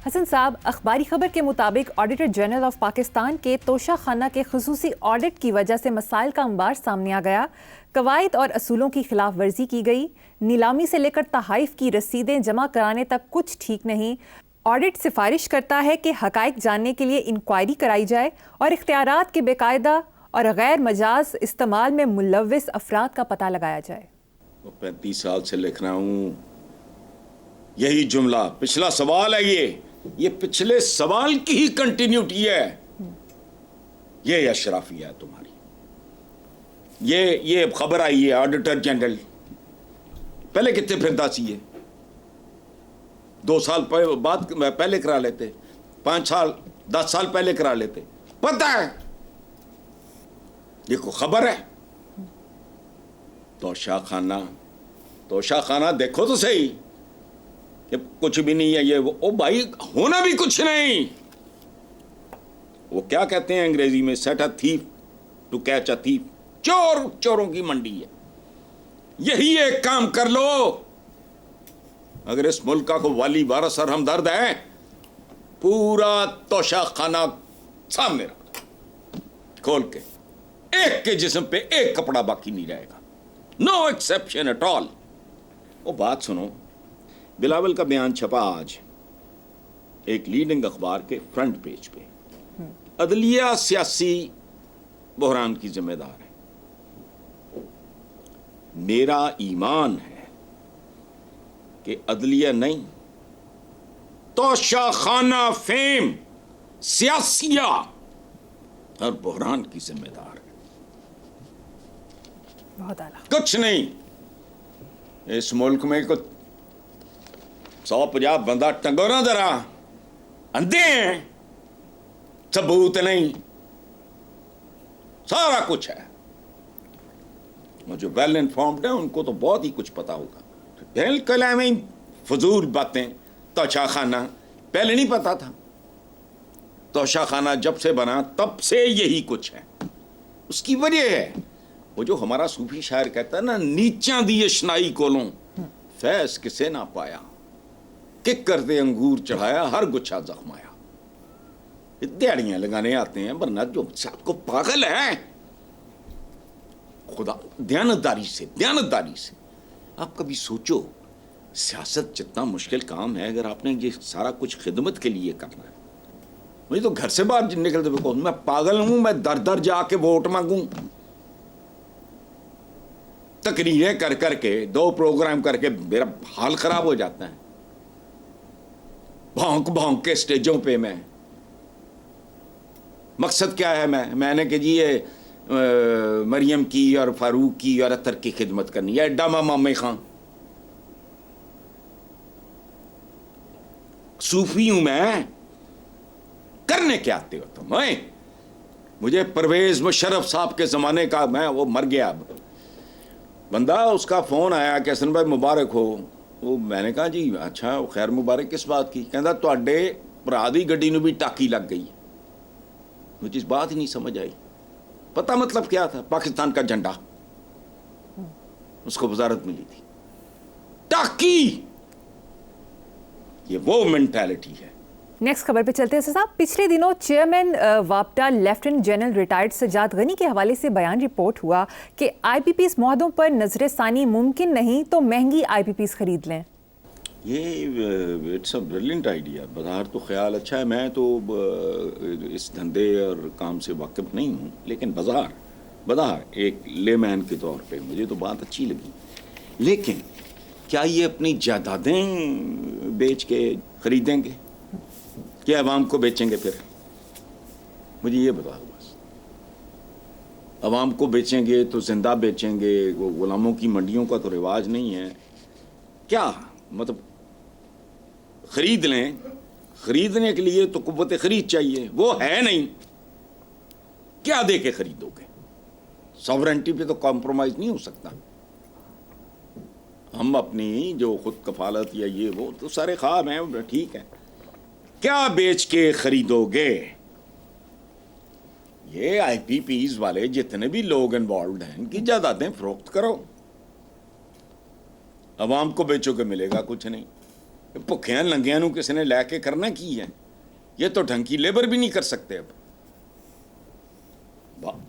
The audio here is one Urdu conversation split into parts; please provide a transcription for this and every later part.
حسن صاحب، اخباری خبر کے مطابق آڈیٹر جنرل آف پاکستان کے توشہ خانہ کے خصوصی آڈٹ کی وجہ سے مسائل کا انبار سامنے آ گیا. قواعد اور اصولوں کی خلاف ورزی کی گئی. نیلامی سے لے کر تحائف کی رسیدیں جمع کرانے تک کچھ ٹھیک نہیں. آڈٹ سفارش کرتا ہے کہ حقائق جاننے کے لیے انکوائری کرائی جائے اور اختیارات کے بے قاعدہ اور غیر مجاز استعمال میں ملوث افراد کا پتہ لگایا جائے. 35 سال سے لکھ رہا ہوں یہی جملہ. پچھلا سوال ہے یہ پچھلے سوال کی ہی کنٹینیوٹی ہے. یہ اشرافیہ ہے تمہاری. یہ خبر آئی ہے آڈیٹر جنرل. پہلے کتنے پھردا سی ہے. 2 سال بعد پہلے کرا لیتے, 5 سال 10 سال پہلے کرا لیتے. پتہ ہے یہ کوئی خبر ہے. توشہ خانہ دیکھو تو صحیح کہ کچھ بھی نہیں ہے. یہ او بھائی ہونا بھی کچھ نہیں. وہ کیا کہتے ہیں انگریزی میں, set a thief to catch a thief. چوروں کی منڈی ہے. یہی ایک کام کر لو. اگر اس ملک کا کوئی والی وارث اور ہمدرد ہے, پورا توشہ خانہ سامنے رکھ کھول کے, ایک کے جسم پہ ایک کپڑا باقی نہیں رہے گا. No exception at all. وہ بات سنو, بلاول کا بیان چھپا آج ایک لیڈنگ اخبار کے فرنٹ پیج پہ. عدلیہ سیاسی بحران کی ذمہ دار ہے. میرا ایمان ہے کہ عدلیہ نہیں, توشہ خانہ فیم سیاسیہ اور بحران کی ذمہ دار ہے. بہت اعلیٰ. کچھ نہیں. اس ملک میں کچھ 150 بندہ ٹنگو نہ ذرا, اندھے ہیں, ثبوت نہیں, سارا کچھ ہے. جو ویل انفارمڈ ہیں ان کو تو بہت ہی کچھ پتا ہوگا. کلام فضول باتیں. توشہ خانہ پہلے نہیں پتا تھا. توشہ خانہ جب سے بنا تب سے یہی کچھ ہے. اس کی وجہ ہے وہ جو ہمارا صوفی شاعر کہتا ہے نا, نیچاں دی اشنائی کولوں فیض کسے نہ پایا, کک کرتے انگور چڑھایا ہر گچھا زخمایا. دیہڑیاں لگانے آتے ہیں, ورنہ جو آپ کو پاگل ہے. خدا دیانتداری سے آپ کبھی سوچو, سیاست جتنا مشکل کام ہے, اگر آپ نے یہ سارا کچھ خدمت کے لیے کرنا ہے. مجھے تو گھر سے باہر نکلتے ہوئے میں پاگل ہوں, میں در جا کے ووٹ مانگوں, تقریریں کر کے 2 پروگرام کر کے میرا حال خراب ہو جاتا ہے. بھونک کے اسٹیجوں پہ میں مقصد کیا ہے, میں نے کہ جی یہ مریم کی اور فاروق کی اور اطہر کی خدمت کرنی ہے. ڈاما مامے خان صوفی ہوں میں. کرنے کیا آتے ہو تم؟ مجھے پرویز مشرف صاحب کے زمانے کا, میں وہ مر گیا اب بندہ, اس کا فون آیا کہ حسن بھائی مبارک ہو. وہ میں نے کہا جی اچھا, خیر مبارک کس بات کی؟ کہندا تواڈے بھرا دی گڈی نو بھی ٹاکی لگ گئی. مجھے اس بات ہی نہیں سمجھ آئی. پتہ مطلب کیا تھا؟ پاکستان کا جھنڈا اس کو وزارت ملی تھی. ٹاکی, یہ وہ مینٹیلٹی ہے. نیکسٹ خبر پہ چلتے ہیں صاحب. پچھلے دنوں چیئرمین وابڈا lieutenant general retired Sajjad Ghani کے حوالے سے بیان رپورٹ ہوا کہ آئی پی پیز معاہدوں پر نظر ثانی ممکن نہیں تو مہنگی آئی پی پیز خرید لیں. یہ اٹس اے بریلینٹ آئیڈیا. بظاہر تو خیال اچھا ہے. میں تو اس دھندے اور کام سے واقف نہیں ہوں, لیکن بظاہر ایک لے مین کے طور پہ مجھے تو بات اچھی لگی. لیکن کیا یہ اپنی جائیدادیں بیچ کے خریدیں گے کہ عوام کو بیچیں گے؟ پھر مجھے یہ بتاؤ بس. عوام کو بیچیں گے تو زندہ بیچیں گے. وہ غلاموں کی منڈیوں کا تو رواج نہیں ہے. کیا مطلب خرید لیں؟ خریدنے کے لیے تو قوت خرید چاہیے, وہ ہے نہیں. کیا دے کے خریدو گے؟ ساورنٹی پہ تو کمپرومائز نہیں ہو سکتا. ہم اپنی جو خود کفالت یا یہ وہ تو سارے خواب ہیں, ٹھیک ہے. کیا بیچ کے خریدو گے؟ یہ آئی پی پیز والے جتنے بھی لوگ انوالوڈ ہیں ان کی جائیدادیں فروخت کرو. عوام کو بیچو کہ ملے گا کچھ نہیں. ਭੁੱਖਿਆਂ ਲੰਗਿਆਂ ਨੂੰ ਕਿਸੇ ਨੇ ਲੈ ਕੇ ਕਰਨਾ ਕੀ ਹੈ? یہ تو ڈھنگ کی لیبر بھی نہیں کر سکتے اب.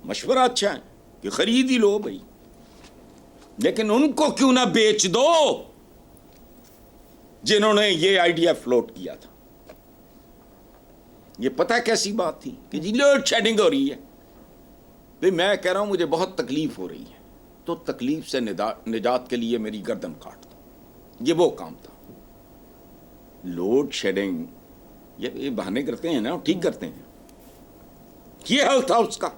مشورہ اچھا ہے کہ خرید ہی لو بھائی, لیکن ان کو کیوں نہ بیچ دو جنہوں نے یہ آئیڈیا فلوٹ کیا تھا. یہ پتہ کیسی بات تھی کہ جی لوڈ شیڈنگ ہو رہی ہے. بھائی میں کہہ رہا ہوں مجھے بہت تکلیف ہو رہی ہے, تو تکلیف سے نجات کے لیے میری گردن کاٹ دو. یہ وہ کام تھا. لوڈ شیڈنگ یہ بہانے کرتے ہیں نا, ٹھیک کرتے ہیں. یہ حل تھا اس کا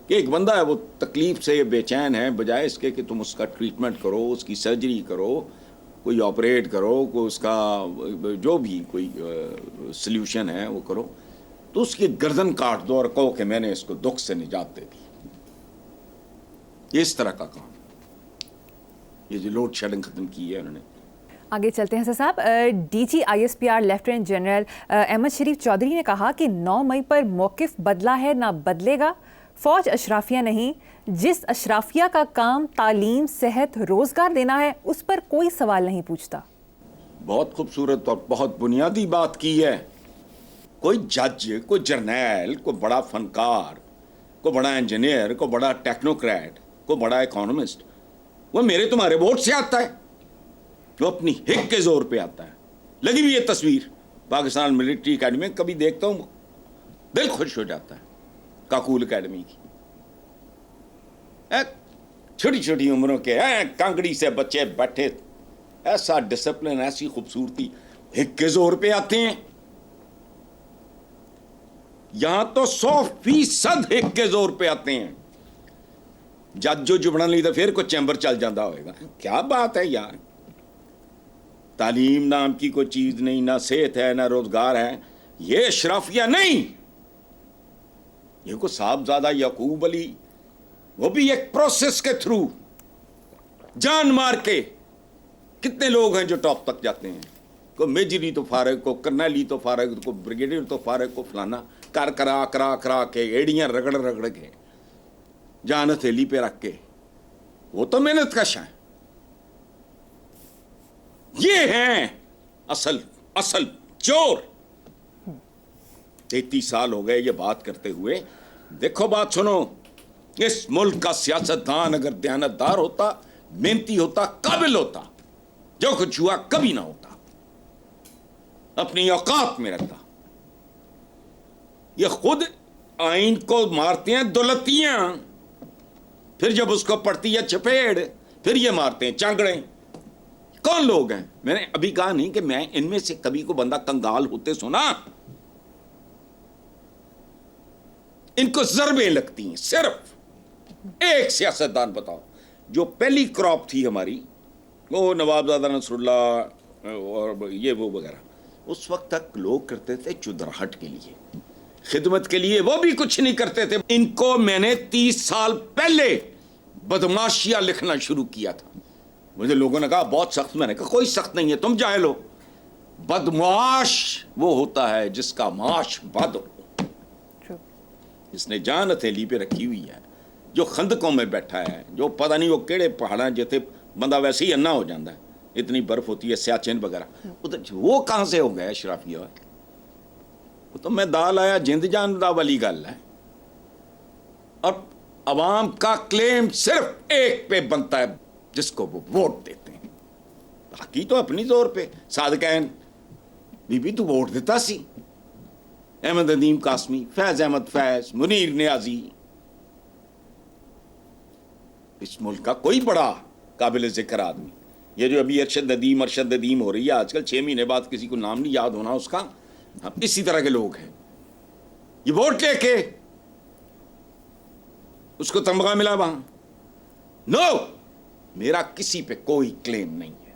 کہ ایک بندہ ہے وہ تکلیف سے بے چین ہے, بجائے اس کے کہ تم اس کا ٹریٹمنٹ کرو, اس کی سرجری کرو, کوئی آپریٹ کرو, کوئی اس کا جو بھی کوئی سلیوشن ہے وہ کرو, تو اس کی گردن کاٹ دو اور کہو کہ میں نے اس کو دکھ سے نجات دے دی. یہ اس طرح کا کام, یہ جو لوڈ شیڈنگ ختم کی ہے انہوں نے. آگے چلتے ہیں صاحب. D G I S P R lieutenant general Ahmed Sharif Chaudhry نے کہا کہ 9 مئی پر موقف بدلا ہے نہ بدلے گا. فوج اشرافیہ نہیں, جس اشرافیہ کا کام تعلیم, صحت, روزگار دینا ہے اس پر کوئی سوال نہیں پوچھتا. بہت خوبصورت اور بہت بنیادی بات کی ہے. کوئی جج, کوئی جرنیل, کوئی بڑا فنکار, کوئی بڑا انجینئر, کوئی بڑا ٹیکنوکریٹ, کوئی بڑا اکانومسٹ, وہ میرے تمہارے ووٹ سے آتا ہے, وہ اپنی ہک کے زور پہ آتا ہے. لگی بھی یہ تصویر پاکستان ملٹری اکیڈمی میں, کبھی دیکھتا ہوں دل خوش ہو جاتا ہے. کاکول اکیڈمی کی چھوٹی چھوٹی عمروں کے کانگڑی سے بچے بیٹھے, ایسا ڈسپلن, ایسی خوبصورتی, ہک کے زور پہ آتے ہیں. یہاں تو 100% ہک کے زور پہ آتے ہیں. جج جو جبڑا نہیں تھا پھر کوئی چیمبر چل جاتا ہوئے گا. کیا بات ہے یار, تعلیم نام کی کوئی چیز نہیں, نہ صحت ہے, نہ روزگار ہے. یہ اشرافیہ نہیں, یہ کو صاحبزادہ یعقوب علی, وہ بھی ایک پروسیس کے تھرو جان مار کے. کتنے لوگ ہیں جو ٹاپ تک جاتے ہیں, کو میجری تو فارغ, کو کرنیلی تو فارغ, کو بریگیڈیئر تو فارغ, کو فلانا کرا کے ایڑیاں رگڑ کے جان ہتھیلی پہ رکھ کے, وہ تو محنت کش ہیں. یہ ہیں اصل چور. 33 سال ہو گئے یہ بات کرتے ہوئے. دیکھو بات سنو, اس ملک کا سیاستدان اگر دیانتدار ہوتا, محنتی ہوتا, قابل ہوتا, جو کچھ ہوا کبھی نہ ہوتا, اپنی اوقات میں رہتا. یہ خود آئین کو مارتے ہیں دولتیاں, پھر جب اس کو پڑتی ہے چپیڑ پھر یہ مارتے ہیں چانگڑیں. کون لوگ ہیں؟ میں نے ابھی کہا نہیں کہ میں ان میں سے کبھی کو بندہ کنگال ہوتے سنا. ان کو ضربیں لگتی ہیں. صرف ایک سیاستدان بتاؤ جو پہلی کراپ تھی ہماری, وہ نوابزادہ نصر اللہ اور یہ وہ وغیرہ, اس وقت تک لوگ کرتے تھے چدراہٹ کے لیے, خدمت کے لیے, وہ بھی کچھ نہیں کرتے تھے. ان کو میں نے 30 سال پہلے بدماشیاں لکھنا شروع کیا تھا. مجھے لوگوں نے کہا بہت سخت, میں نے کہا کوئی سخت نہیں ہے, تم جاہل ہو. بدمعاش وہ ہوتا ہے جس کا معاش بد ہو, جس نے جان ہتھیلی پہ رکھی ہوئی ہے, جو خندقوں میں بیٹھا ہے, جو پتہ نہیں وہ کیڑے پہاڑاں جیتے بندہ ویسے ہی انا ہو جاتا ہے, اتنی برف ہوتی ہے, سیاچن وغیرہ. وہ کہاں سے ہو گیا اشرافیہ؟ وہ تو میں دال آیا جند جان دا والی گل ہے. اور عوام کا کلیم صرف ایک پہ بنتا ہے جس کو وہ ووٹ دیتے ہیں, باقی تو اپنی طور پہ. صادقین بی بی تو ووٹ دیتا سی, احمد ندیم قاسمی, فیض احمد فیض, منیر نیازی. اس ملک کا کوئی بڑا قابل ذکر آدمی, یہ جو ابھی ارشد ندیم ہو رہی ہے آج کل, 6 مہینے بعد کسی کو نام نہیں یاد ہونا اس کا, اسی طرح کے لوگ ہیں. یہ ووٹ لے کے اس کو تمغہ ملا وہاں. نو, میرا کسی پہ کوئی کلیم نہیں ہے.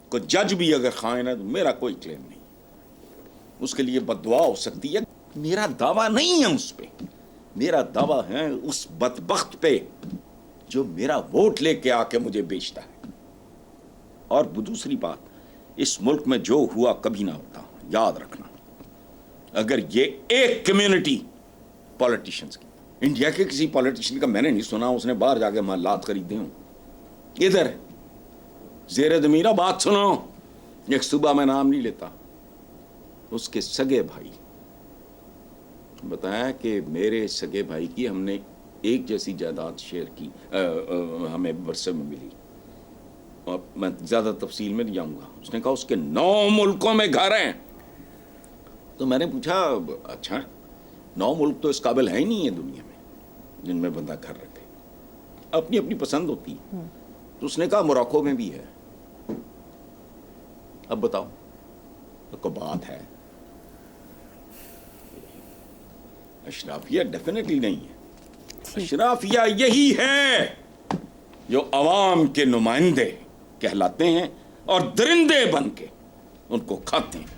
کوئی جج بھی اگر خائن ہے تو میرا کوئی کلیم نہیں. اس کے لیے بد دعا ہو سکتی ہے, میرا دعویٰ نہیں ہے اس پہ. میرا دعویٰ ہے اس بدبخت پہ جو میرا ووٹ لے کے آ کے مجھے بیچتا ہے. اور دوسری بات, اس ملک میں جو ہوا کبھی نہ ہوتا, یاد رکھنا. اگر یہ ایک کمیونٹی پولیٹیشنز کی, انڈیا کے کسی پولیٹیشین کا میں نے نہیں سنا اس نے باہر جا کے محلات خریدے ہوں. ادھر زیر زمینہ بات سنو, ایک صبح میں نام نہیں لیتا، اس کے سگے بھائی بتایا کہ میرے سگے بھائی کی ہم نے ایک جیسی جائیداد شیئر کی، ہمیں ورثے میں ملی، اور میں زیادہ تفصیل میں نہیں جاؤں گا۔ اس نے کہا اس کے 9 ملکوں میں گھر ہیں۔ تو میں نے پوچھا اچھا 9 ملک تو اس قابل ہے ہی نہیں ہے دنیا میں جن میں بندہ گھر رکھے، اپنی اپنی پسند ہوتی ہے۔ تو اس نے کہا موراکو میں بھی ہے۔ اب بتاؤ تو کوئی بات ہے؟ اشرافیہ ڈیفینیٹلی نہیں ہے، اشرافیہ یہی ہے جو عوام کے نمائندے کہلاتے ہیں اور درندے بن کے ان کو کھاتے ہیں۔